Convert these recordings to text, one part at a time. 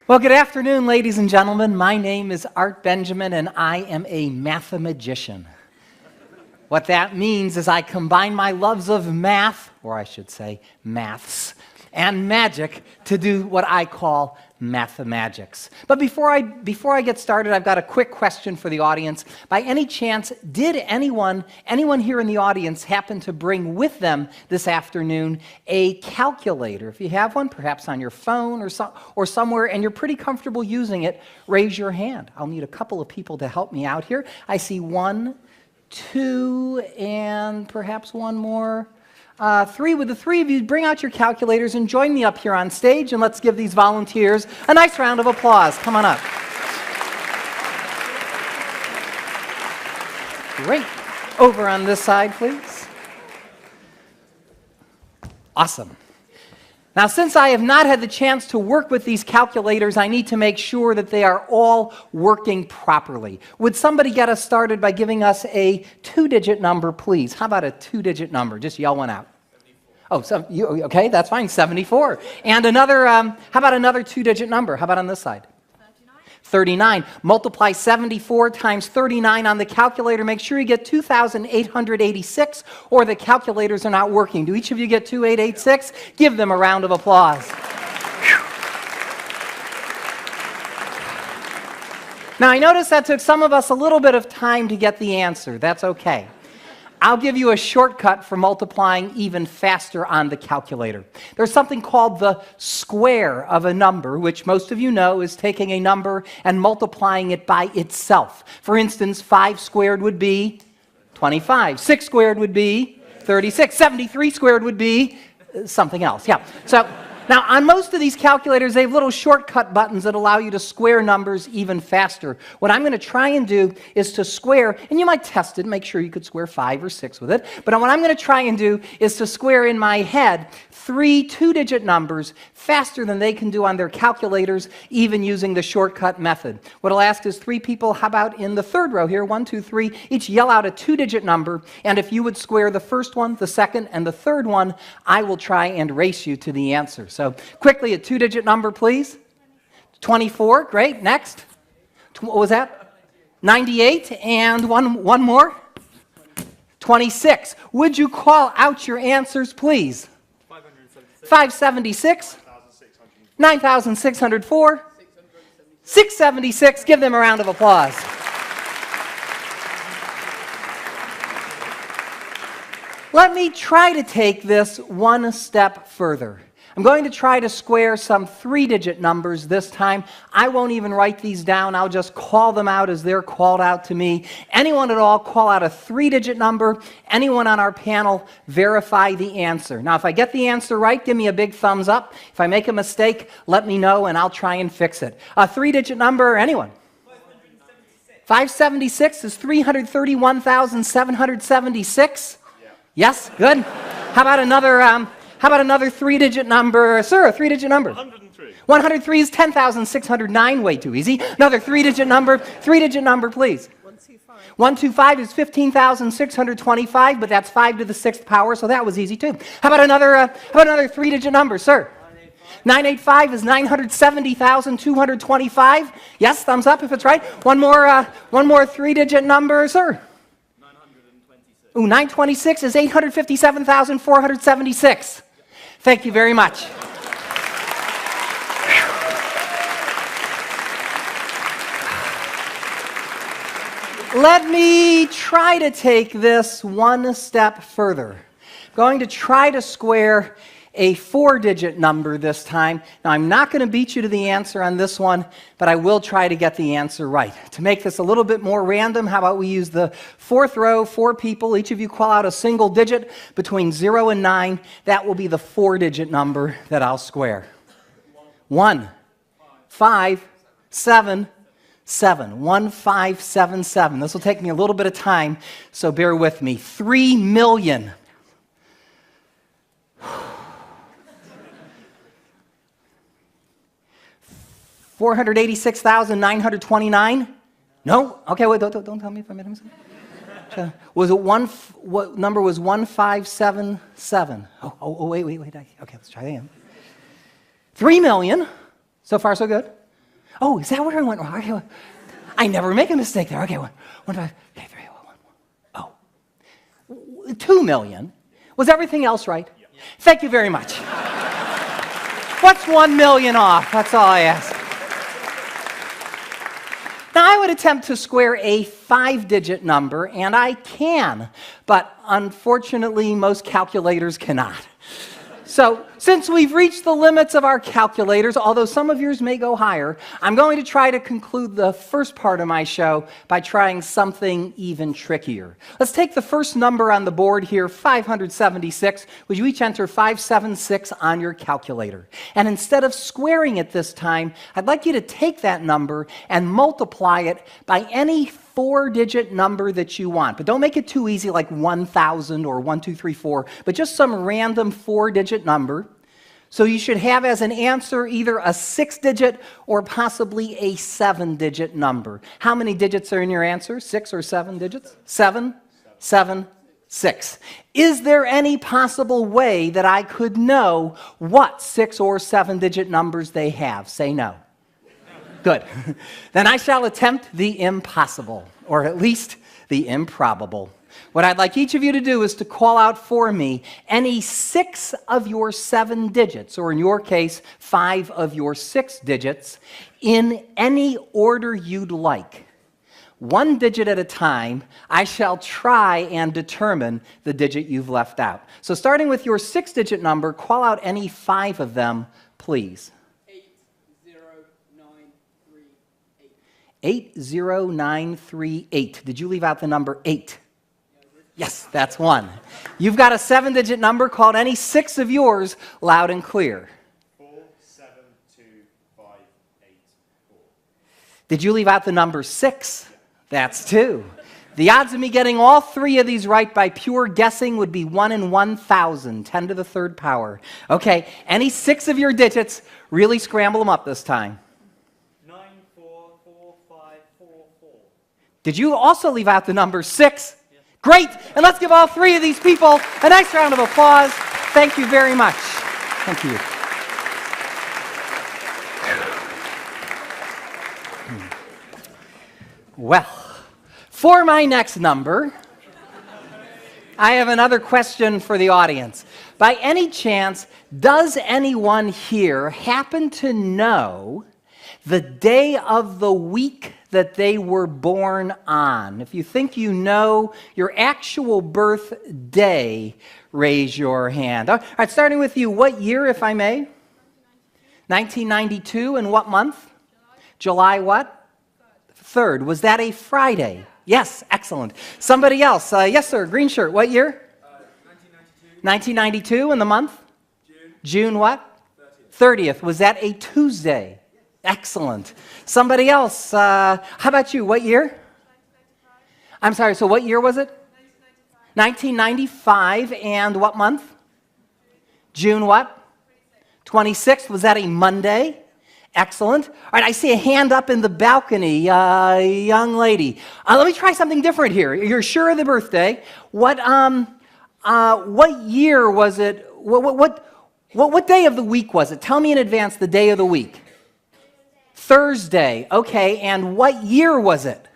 Well, good afternoon, ladies and gentlemen. My name is Art Benjamin, and I am a mathemagician. What that means is I combine my loves of math, or I should say maths, and magic to do what I call mathemagics. But before I get started, I've got a quick question for the audience. By any chance, did anyone here in the audience happen to bring with them this afternoon a calculator? If you have one, perhaps on your phone or somewhere, and you're pretty comfortable using it, raise your hand. I'll need a couple of people to help me out here. I see 1, 2, and perhaps one more. 3. Would the three of you bring out your calculators and join me up here on stage, and let's give these volunteers a nice round of applause. Come on up. Great. Over on this side, please. Awesome. Now, since I have not had the chance to work with these calculators, I need to make sure that they are all working properly. Would somebody get us started by giving us a 2-digit number, please? How about a 2-digit number? Just yell one out. 74. Oh, okay, that's fine, 74. And another, how about another 2-digit number? How about on this side? 39. Multiply 74 times 39 on the calculator. Make sure you get 2,886, or the calculators are not working. Do each of you get 2,886? Give them a round of applause. Now, I noticed that took some of us a little bit of time to get the answer. That's okay. I'll give you a shortcut for multiplying even faster on the calculator. There's something called the square of a number, which most of you know is taking a number and multiplying it by itself. For instance, 5 squared would be 25. 6 squared would be 36. 73 squared would be something else. Yeah. So now, on most of these calculators, they have little shortcut buttons that allow you to square numbers even faster. What I'm going to try and do is to square, and you might test it, make sure you could square 5 or 6 with it, but what I'm going to try and do is to square in my head 3 2-digit numbers faster than they can do on their calculators, even using the shortcut method. What I'll ask is 3 people, how about in the third row here, 1, 2, 3, each yell out a 2-digit number, and if you would square the first one, the second, and the third one, I will try and race you to the answer. So quickly, a 2-digit number, please. 24, great. Next. What was that? 98, and one more. 26. Would you call out your answers, please? 576. 9,604. 676. Give them a round of applause. Let me try to take this one step further. I'm going to try to square some 3-digit numbers this time. I won't even write these down. I'll just call them out as they're called out to me. Anyone at all call out a 3-digit number. Anyone on our panel verify the answer. Now, if I get the answer right, give me a big thumbs up. If I make a mistake, let me know and I'll try and fix it. A 3-digit number, anyone? 576 is 331,776. Yes, good. How about another 3-digit number? Sir, a 3-digit number. 103. 103 is 10,609. Way too easy. Another 3-digit number. 3-digit number, please. 125. 125 is 15,625, but that's 5 to the 6th power, so that was easy too. How about another 3-digit number, sir? 985 is 970,225. Yes, thumbs up if it's right. One more 3-digit number, sir. 926. Ooh, 926 is 857,476. Thank you very much. Let me try to take this one step further. I'm going to try to square a 4-digit number this time. Now, I'm not going to beat you to the answer on this one, but I will try to get the answer right. To make this a little bit more random, how about we use the 4th row, 4 people. Each of you call out a single digit between 0 and 9. That will be the 4-digit number that I'll square. 1, 5, 7, 7. 1577. This will take me a little bit of time, so bear with me. 3 million. 486,929? No? Okay, wait, don't tell me if I made a mistake. Was it what number was 1577? Oh, wait. Okay, let's try that again. 3 million. So far, so good. Oh, is that where I went wrong? Okay, I never make a mistake there. Okay, 1, 5, okay, 3, 1, 1. Oh, 2 million. Was everything else right? Yeah. Thank you very much. What's 1 million off? That's all I ask. Now, I would attempt to square a 5-digit number, and I can, but unfortunately, most calculators cannot. So, since we've reached the limits of our calculators, although some of yours may go higher, I'm going to try to conclude the first part of my show by trying something even trickier. Let's take the first number on the board here, 576. Would you each enter 576 on your calculator? And instead of squaring it this time, I'd like you to take that number and multiply it by any 4-digit number that you want. But don't make it too easy like 1,000 or 1234, but just some random 4-digit number. So you should have as an answer either a 6-digit or possibly a 7-digit number. How many digits are in your answer? 6 or 7 digits? 7, 7, 6. Is there any possible way that I could know what 6 or 7-digit numbers they have? Say no. Good. Then I shall attempt the impossible, or at least the improbable. What I'd like each of you to do is to call out for me any 6 of your 7 digits, or in your case, 5 of your 6 digits, in any order you'd like. 1 digit at a time, I shall try and determine the digit you've left out. So starting with your 6-digit number, call out any 5 of them, please. 80938. Did you leave out the number 8? Yes, that's 1. You've got a 7-digit number called any 6 of yours, loud and clear. 472584. Did you leave out the number 6? That's 2. The odds of me getting all 3 of these right by pure guessing would be 1 in 1,000, 10 to the 3rd power. Okay, any 6 of your digits, really scramble them up this time. 944544. Did you also leave out the number 6? Yes. Great! And let's give all 3 of these people a nice round of applause. Thank you very much. Thank you. Well, for my next number, I have another question for the audience. By any chance, does anyone here happen to know the day of the week that they were born on? If you think you know your actual birthday, raise your hand. All right, starting with you, what year, if I may? 1992, and what month? July what? 3rd. Was that a Friday? Yes, excellent. Somebody else. Yes, sir, green shirt. What year? 1992, and the month? June what? 30th. Was that a Tuesday? Excellent. Somebody else. How about you? What year? 1995. I'm sorry, so what year was it? 1995. And what month? June what? 26th. Was that a Monday? Excellent. All right, I see a hand up in the balcony, young lady. Let me try something different here. You're sure of the birthday. What year was it? What day of the week was it? Tell me in advance the day of the week. Thursday. Okay, and what year was it?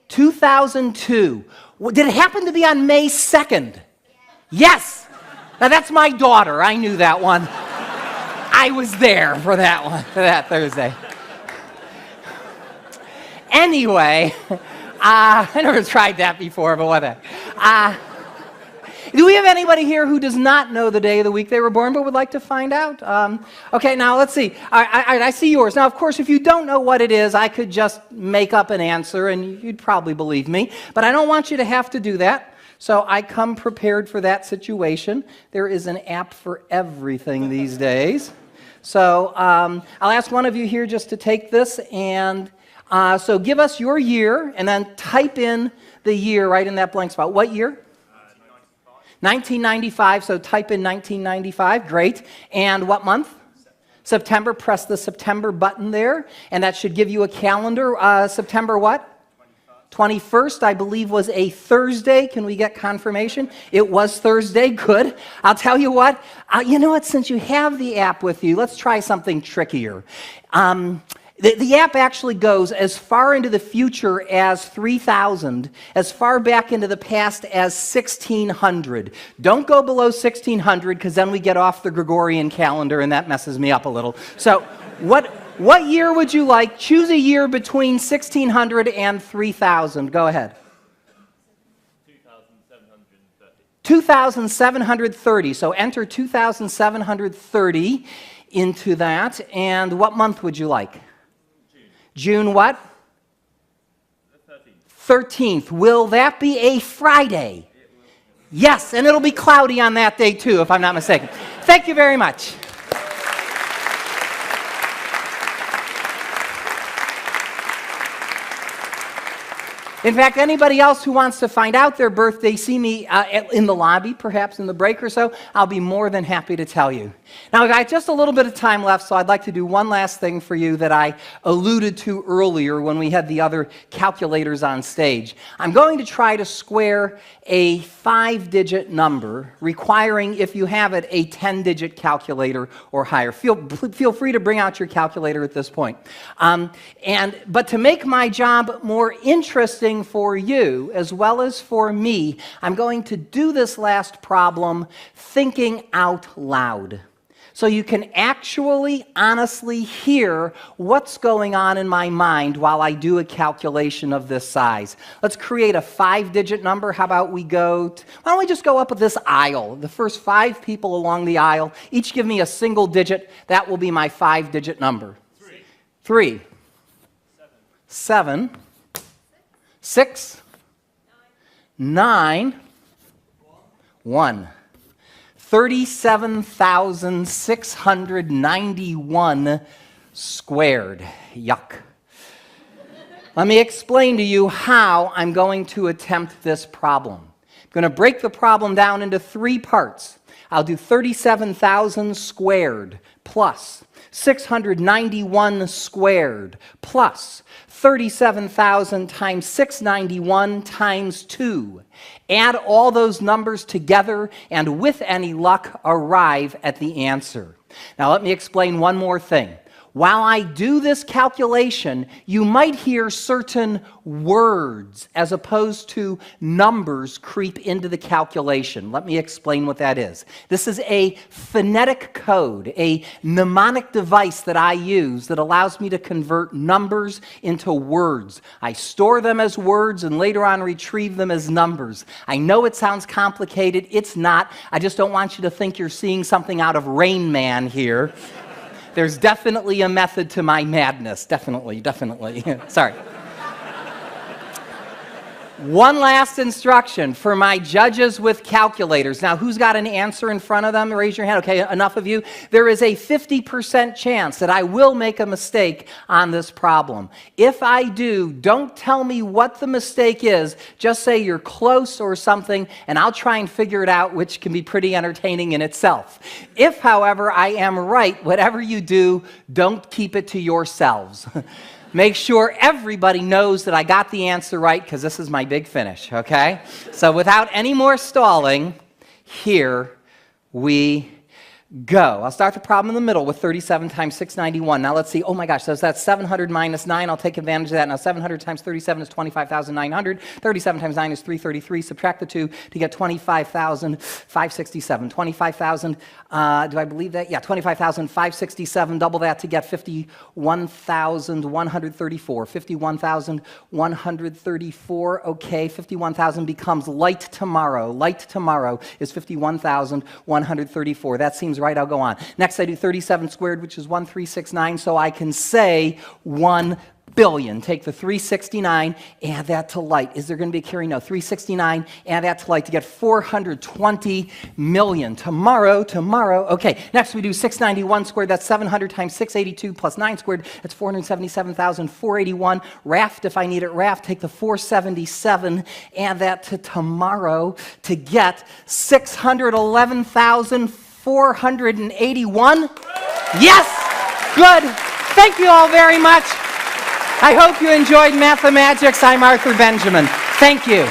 2002. Did it happen to be on May 2nd? Yes. Now that's my daughter. I knew that one. I was there for that one, for that Thursday. Anyway, I never tried that before, but whatever. Do we have anybody here who does not know the day of the week they were born but would like to find out? Okay, now let's see. I see yours. Now, of course, if you don't know what it is, I could just make up an answer and you'd probably believe me. But I don't want you to have to do that. So I come prepared for that situation. There is an app for everything these days. So I'll ask one of you here just to take this, and so give us your year, and then type in the year right in that blank spot. What year? 1995, so type in 1995, great. And what month? September. Press the September button there, and that should give you a calendar. September what? 21st, I believe, was a Thursday. Can we get confirmation? It was Thursday. Good. I'll tell you what. You know what? Since you have the app with you, let's try something trickier. The app actually goes as far into the future as 3000, as far back into the past as 1600. Don't go below 1600 because then we get off the Gregorian calendar and that messes me up a little. So what year would you like? Choose a year between 1600 and 3000. Go ahead. 2730. So enter 2730 into that. And what month would you like? June what? The 13th. Will that be a Friday? Yes, and it'll be cloudy on that day too, if I'm not mistaken. Thank you very much. In fact, anybody else who wants to find out their birthday, see me in the lobby, perhaps in the break or so. I'll be more than happy to tell you. Now, I've got just a little bit of time left, so I'd like to do one last thing for you that I alluded to earlier when we had the other calculators on stage. I'm going to try to square a 5-digit number, requiring, if you have it, a 10-digit calculator or higher. Feel free to bring out your calculator at this point. But to make my job more interesting for you as well as for me, I'm going to do this last problem thinking out loud. So you can actually, honestly hear what's going on in my mind while I do a calculation of this size. Let's create a 5-digit number. How about we why don't we just go up this aisle? The first 5 people along the aisle, each give me a single digit. That will be my 5-digit number. 3. 7. 6. 9. 1. 37,691 squared. Yuck. Let me explain to you how I'm going to attempt this problem. I'm going to break the problem down into 3 parts. I'll do 37,000 squared plus 691 squared plus 37,000 times 691 times 2. Add all those numbers together and with any luck arrive at the answer. Now let me explain one more thing. While I do this calculation, you might hear certain words as opposed to numbers creep into the calculation. Let me explain what that is. This is a phonetic code, a mnemonic device that I use that allows me to convert numbers into words. I store them as words and later on retrieve them as numbers. I know it sounds complicated. It's not. I just don't want you to think you're seeing something out of Rain Man here. There's definitely a method to my madness. Definitely. Sorry. One last instruction for my judges with calculators. Now, who's got an answer in front of them? Raise your hand. Okay, enough of you. There is a 50% chance that I will make a mistake on this problem. If I do, don't tell me what the mistake is. Just say you're close or something, and I'll try and figure it out, which can be pretty entertaining in itself. If, however, I am right, whatever you do, don't keep it to yourselves. Make sure everybody knows that I got the answer right, because this is my big finish, okay? So without any more stalling, here we go. I'll start the problem in the middle with 37 times 691. Now let's see. Oh my gosh, so that's 700 minus 9. I'll take advantage of that. Now 700 times 37 is 25,900. 37 times 9 is 333. Subtract the 2 to get 25,567. 25,000, do I believe that? Yeah, 25,567. Double that to get 51,134. 51,134. Okay, 51,000 becomes light tomorrow. Light tomorrow is 51,134. That seems right. I'll go on. Next, I do 37 squared, which is 1369, so I can say 1 billion. Take the 369, add that to light. Is there going to be a carry? No. 369, add that to light to get 420 million. Tomorrow. Okay, next we do 691 squared. That's 700 times 682 plus 9 squared. That's 477,481. Raft, if I need it, raft. Take the 477, add that to tomorrow to get 611,481. Yes! Good. Thank you all very much. I hope you enjoyed Mathemagics. I'm Arthur Benjamin. Thank you.